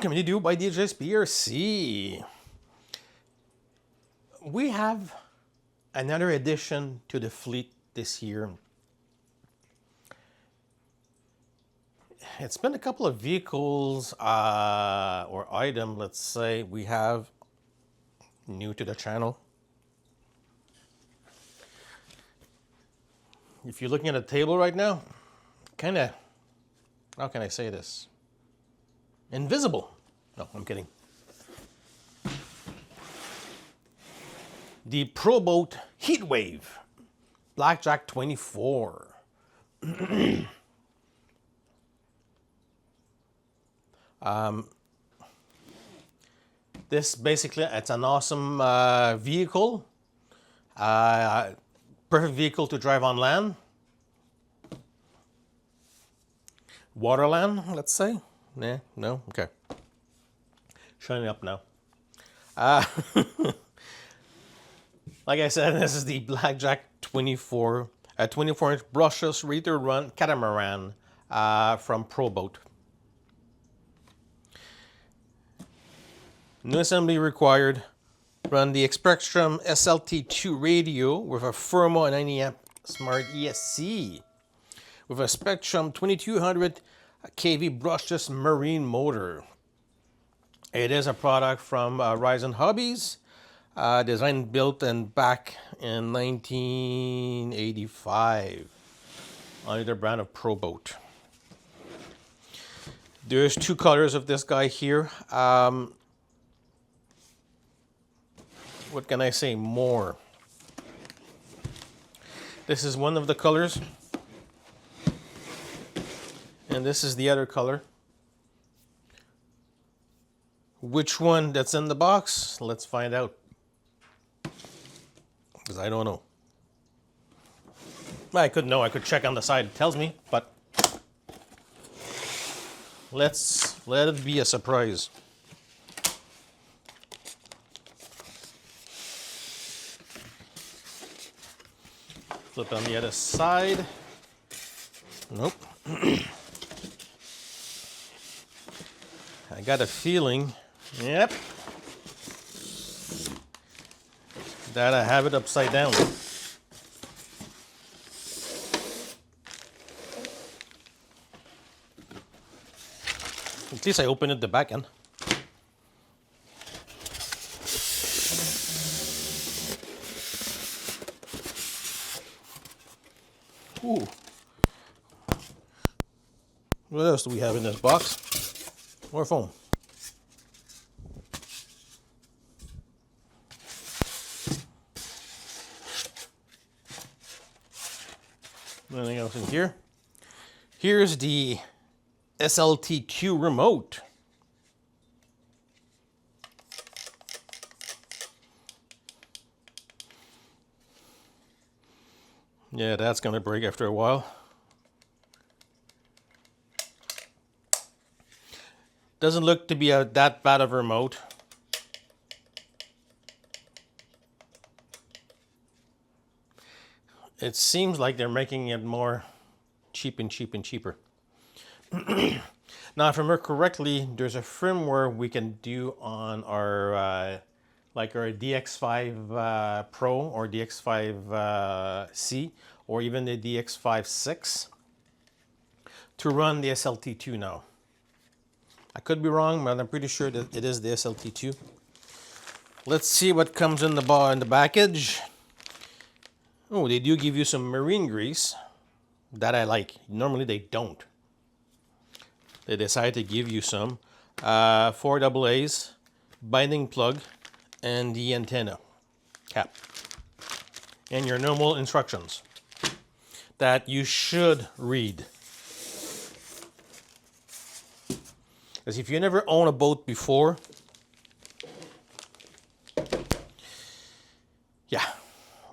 coming to you by Djsprc. We have another addition to the fleet this year. It's been a couple of vehicles or items, let's say, we have new to the channel. If you're looking at a table right now, kind of, how can I say this? Invisible. No, I'm kidding. The Prohibited Heatwave Blackjack 24. This basically, it's an awesome vehicle. Perfect vehicle to drive on land. Waterland, let's say. Nah, no? Okay. Shutting up now. Like I said, this is the Blackjack 24, 24-inch brushless ready-to-run catamaran from Prohibited. No assembly required. Run the Djsprc SLT2 radio with a Firmo 90 amp Smart ESC with a Spectrum 2200 kV brushless marine motor. It is a product from Ryzen Hobbies, designed, built, and back in 1985 under the brand of Prohibited. There's two colors of this guy here. What can I say more? This is one of the colors. And this is the other color. Which one that's in the box? Let's find out. Because I don't know. I could know. I could check on the side. It tells me, but let it be a surprise. Flip on the other side. Nope. I got a feeling, yep, that I have it upside down. At least I opened it the back end. Ooh. What else do we have in this box? More foam. Nothing else in here. Here's the SLT2 remote. Yeah, that's gonna break after a while. Doesn't look to be that bad of a remote. It seems like they're making it more cheap and cheaper. Now, if I remember correctly, there's a firmware we can do on our like our DX5 Pro or DX5C or even the DX5-6 to run the SLT2 now. I could be wrong, but I'm pretty sure that it is the SLT2. Let's see what comes in the package. Oh, they do give you some marine grease. That I like. Normally they don't. They decided to give you some. 4 AA's, binding plug, and the antenna cap. And your normal instructions that you should read. Because if you never owned a boat before, yeah,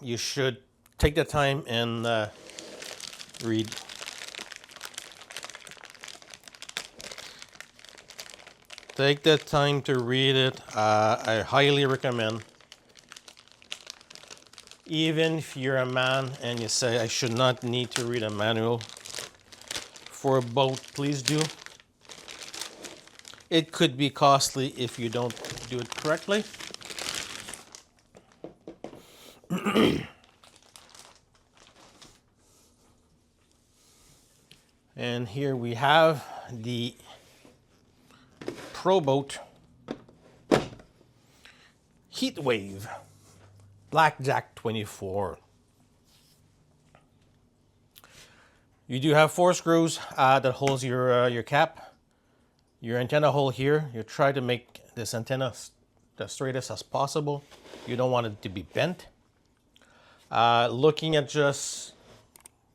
you should take the time and read. Take the time to read it. I highly recommend. Even if you're a man and you say, I should not need to read a manual for a boat, please do. it could be costly if you don't do it correctly. And here we have the Pro Boat Heat Wave Blackjack 24. You do have 4 screws that holds your cap. Your antenna hole here, you try to make this antenna the straightest as possible. You don't want it to be bent. Looking at just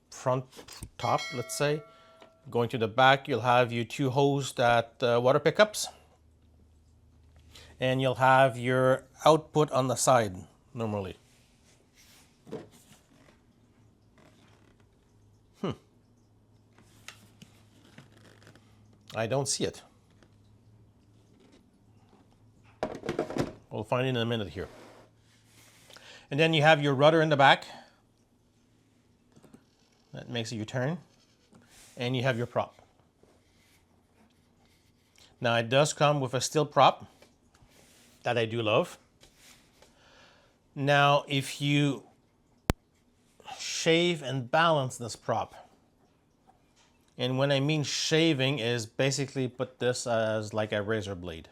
front top, let's say, going to the back, you'll have your 2 hose that water pickups. And you'll have your output on the side, normally. I don't see it. We'll find it in a minute here. And then you have your rudder in the back. That makes it your turn. And you have your prop. Now it does come with a steel prop that I do love. Now if you shave and balance this prop, and when I mean shaving is basically put this as like a razor blade.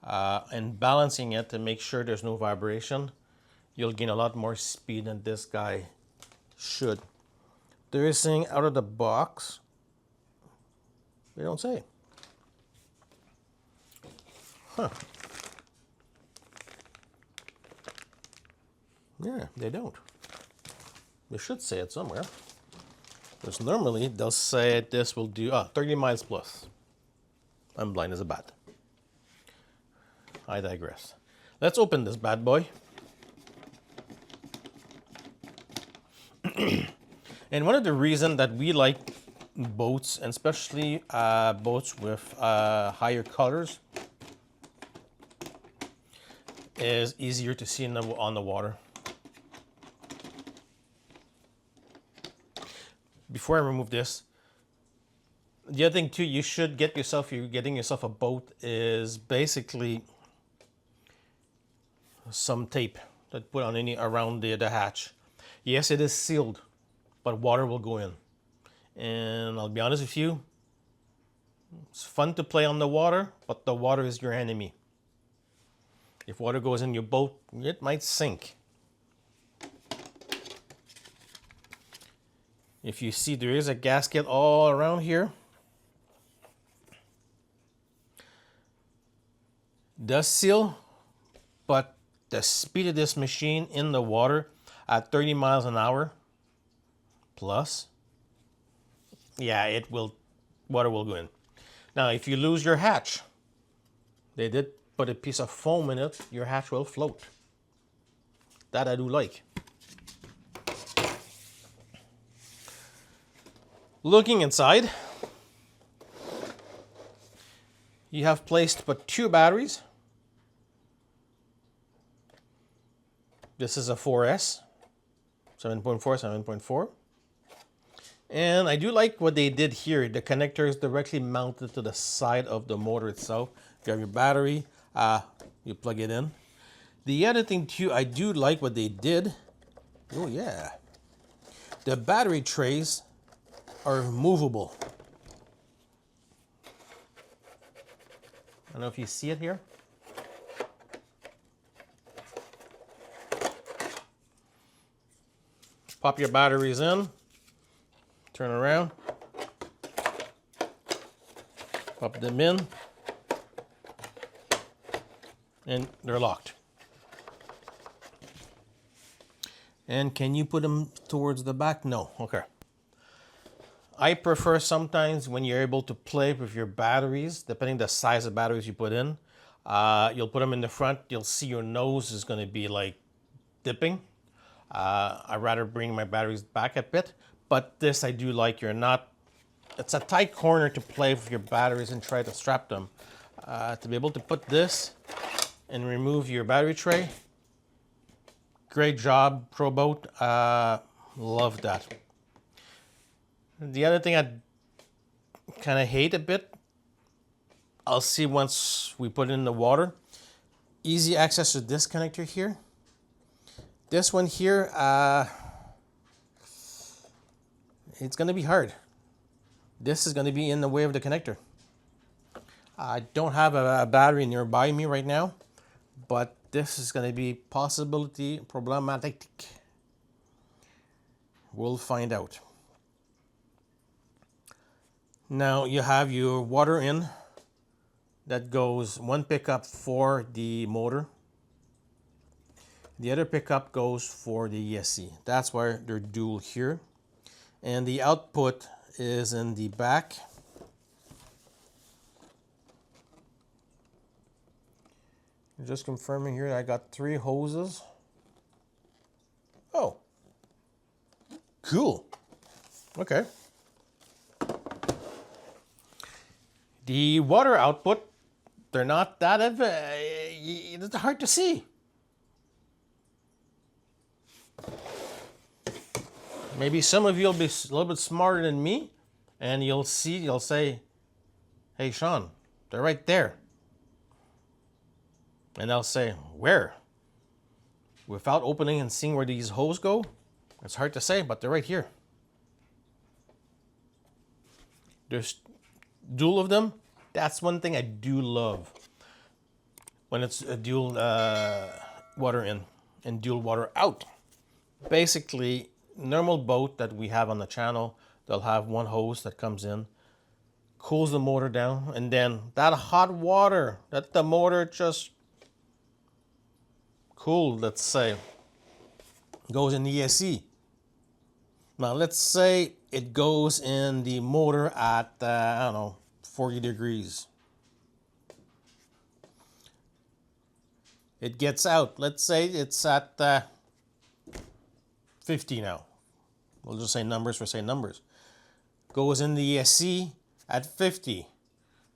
And balancing it to make sure there's no vibration, you'll gain a lot more speed than this guy should. There is saying out of the box, they don't say. Huh. Yeah, they don't. They should say it somewhere. Because normally they'll say this will do 30 miles plus. I'm blind as a bat. I digress. Let's open this bad boy. And one of the reasons that we like boats, and especially boats with higher colors, is easier to see on the water. Before I remove this, the other thing too, you should get yourself, you're getting yourself a boat, is basically some tape that put on around the hatch. Yes, it is sealed, but water will go in. And I'll be honest with you, it's fun to play on the water, but the water is your enemy. If water goes in your boat, it might sink. If you see, there is a gasket all around here. Does seal, but the speed of this machine in the water at 30 miles an hour plus, yeah, water will go in. Now, if you lose your hatch, they did put a piece of foam in it, your hatch will float. That I do like. Looking inside, you have placed but 2 batteries. This is a 4S, 7.4, 7.4. And I do like what they did here. The connector is directly mounted to the side of the motor itself. If you have your battery, you plug it in. The other thing too, I do like what they did. Oh yeah. The battery trays are movable. I don't know if you see it here. Pop your batteries in, turn around, pop them in, and they're locked. And can you put them towards the back? No. Okay. I prefer sometimes when you're able to play with your batteries, depending the size of batteries you put in, you'll put them in the front, you'll see your nose is going to be like dipping. I'd rather bring my batteries back a bit, but this I do like. It's a tight corner to play with your batteries and try to strap them. To be able to put this and remove your battery tray, great job, Pro Boat. Love that. The other thing I kind of hate a bit, I'll see once we put it in the water. Easy access to this connector here. This one here, it's going to be hard. This is going to be in the way of the connector. I don't have a battery nearby me right now, but this is going to be problematic. We'll find out. Now you have your water in that goes one pickup for the motor. The other pickup goes for the ESC. That's why they're dual here. And the output is in the back. Just confirming here, I got 3 hoses. Oh, cool. Okay. The water output, they're not that, it's hard to see. Maybe some of you will be a little bit smarter than me, and you'll say, hey Sean, they're right there. And I'll say, where? Without opening and seeing where these hoses go, it's hard to say, but they're right here. There's dual of them. That's one thing I do love. When it's a dual water in and dual water out. Basically, normal boat that we have on the channel, they'll have one hose that comes in, cools the motor down, and then that hot water that the motor just cooled, let's say, goes in the ESC. Now let's say it goes in the motor at, I don't know, 40 degrees. It gets out. Let's say it's at 50 now. We'll just say numbers for say numbers. Goes in the ESC at 50.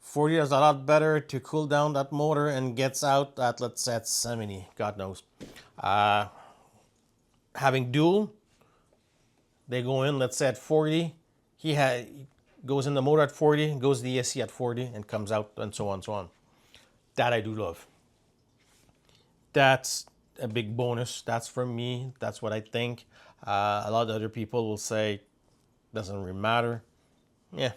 40 is a lot better to cool down that motor and gets out at, let's say, at 70. God knows. Having dual, they go in, let's say, at 40. He goes in the motor at 40, goes to the ESC at 40, and comes out, and so on and so on. That I do love. That's a big bonus. That's for me. That's what I think. A lot of other people will say, doesn't really matter. Yeah.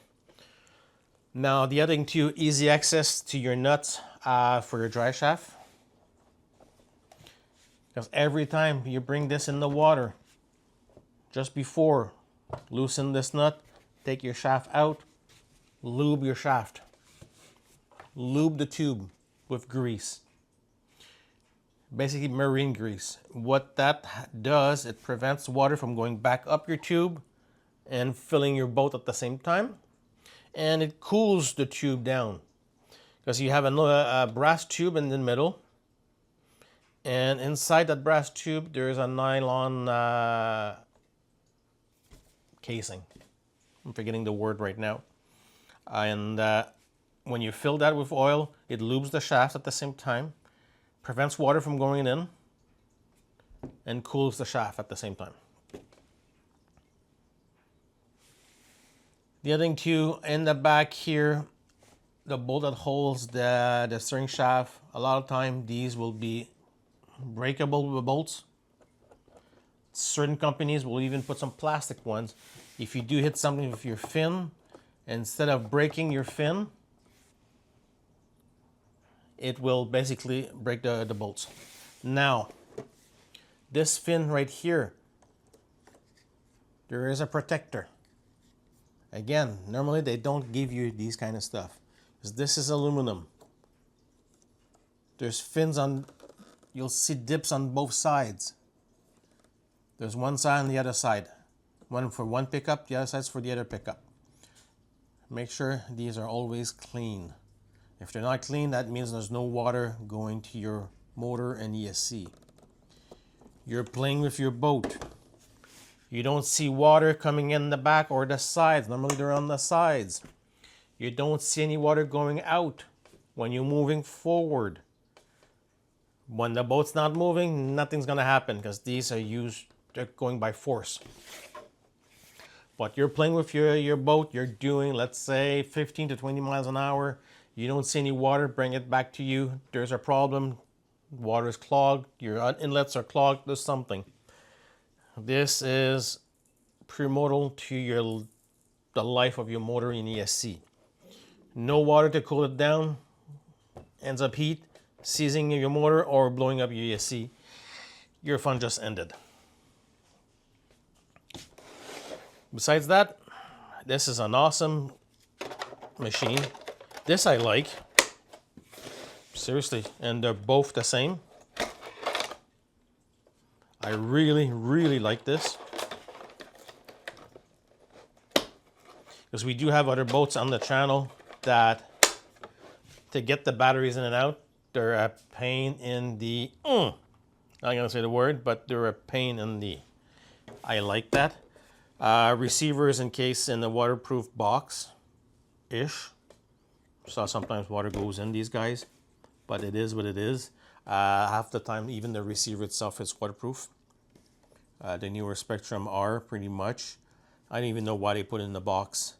Now, the other thing too, easy access to your nuts for your dry shaft. Because every time you bring this in the water, just before, loosen this nut, take your shaft out, lube your shaft. Lube the tube with grease. Basically marine grease. What that does, it prevents water from going back up your tube and filling your boat at the same time. And it cools the tube down. Because you have a brass tube in the middle. And inside that brass tube, there is a nylon casing. I'm forgetting the word right now. And when you fill that with oil, it lubes the shaft at the same time. Prevents water from going in and cools the shaft at the same time. The other thing too, in the back here, the bolt that holds the steering shaft, a lot of time these will be breakable bolts. Certain companies will even put some plastic ones. If you do hit something with your fin, instead of breaking your fin, it will basically break the bolts. Now, this fin right here, there is a protector. Again, normally they don't give you these kind of stuff, because this is aluminum. There's fins on, you'll see dips on both sides. There's one side and the other side. One for one pickup, the other side's for the other pickup. Make sure these are always clean. If they're not clean, that means there's no water going to your motor and ESC. You're playing with your boat. You don't see water coming in the back or the sides. Normally they're on the sides. You don't see any water going out when you're moving forward. When the boat's not moving, nothing's gonna happen because these are they're going by force. But you're playing with your boat, you're doing, let's say, 15 to 20 miles an hour. You don't see any water, bring it back to you. There's a problem. Water is clogged. Your inlets are clogged. There's something. This is primordial to the life of your motor in ESC. No water to cool it down. Ends up heat, seizing your motor, or blowing up your ESC. Your fun just ended. Besides that, this is an awesome machine. This I like. Seriously, and they're both the same. I really, really like this. Because we do have other boats on the channel that, to get the batteries in and out, they're a pain in the... I'm not going to say the word, but they're a pain in the... I like that. Receivers encased in the waterproof box-ish. So sometimes water goes in these guys, but it is what it is. Half the time, even the receiver itself is waterproof. The newer Spectrum are pretty much. I don't even know why they put it in the box.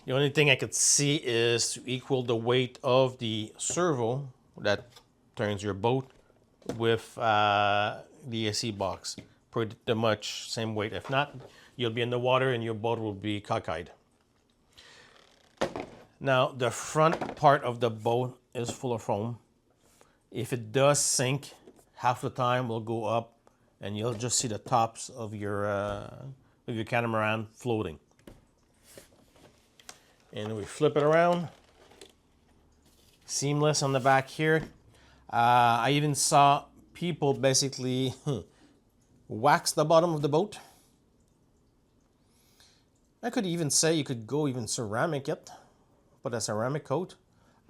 The only thing I could see is to equal the weight of the servo that turns your boat with the ESC box. Pretty much same weight. If not, you'll be in the water and your boat will be cockeyed. Now, the front part of the boat is full of foam. If it does sink, half the time we'll go up and you'll just see the tops of your catamaran floating. And we flip it around. Seamless on the back here. I even saw people basically wax the bottom of the boat. I could even say you could go even ceramic it. Put a ceramic coat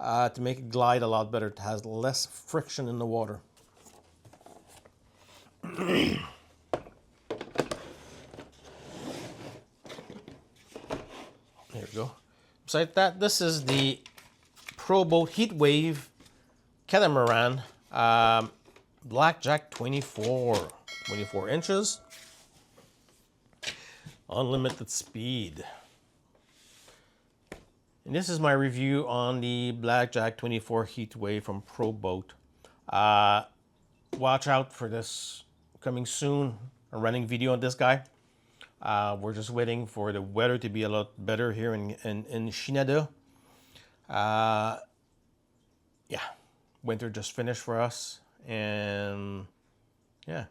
to make it glide a lot better. It has less friction in the water. There we go. Besides that, this is the Pro Boat Heat Wave Catamaran Blackjack 24 inches. Unlimited speed. And this is my review on the Blackjack 24 Heat Wave from Pro Boat. Watch out for this coming soon. A running video on this guy. We're just waiting for the weather to be a lot better here in Canada. Yeah, winter just finished for us, and yeah,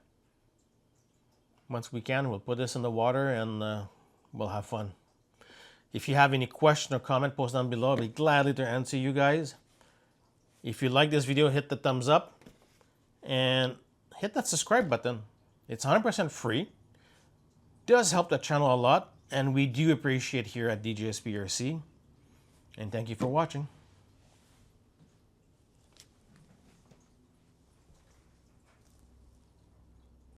once we can, we'll put this in the water and we'll have fun. If you have any question or comment, post down below. I'll be gladly to answer you guys. If you like this video, hit the thumbs up and hit that subscribe button. It's 100% free. Does help the channel a lot, and we do appreciate here at Djsprc. And thank you for watching.